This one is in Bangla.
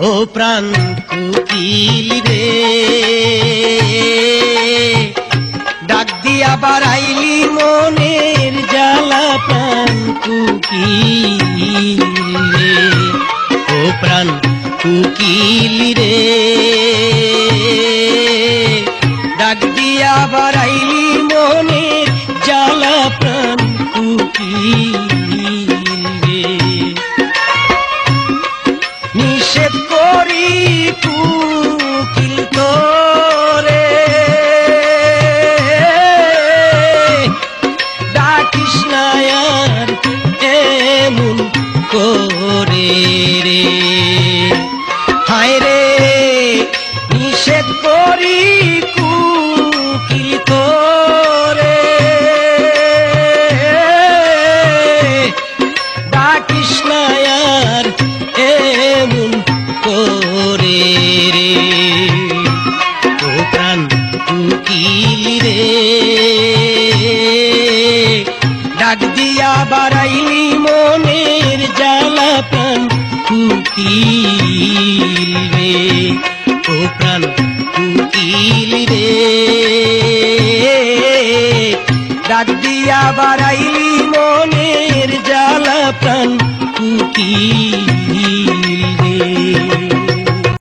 ও প্রাণ কুকিল রে, ডাক দিয়া বাড়াইলি মনের জ্বালা প্রাণ কুকিল রে, ও প্রাণ কুকিল রে, ডাক দিয়া বাড়াইলি মনের জ্বালা প্রাণ কুকিল রে। নিষেধ করি কুকিল তোরে, ডাকিস না আর এমন করে রে, হায় রে নিষেধ করি কুকিল তোরে, ডাকিস না আর এমন করে রে, ও প্রাণ কুকিল রে, ডাক দিয়া বাড়াইলি মনের জ্বালা প্রাণ কুকিল রে, ও প্রাণ কুকিল রে, ডাক দিয়া বাড়াইলি মনের জ্বালা প্রাণ কুকিল রে।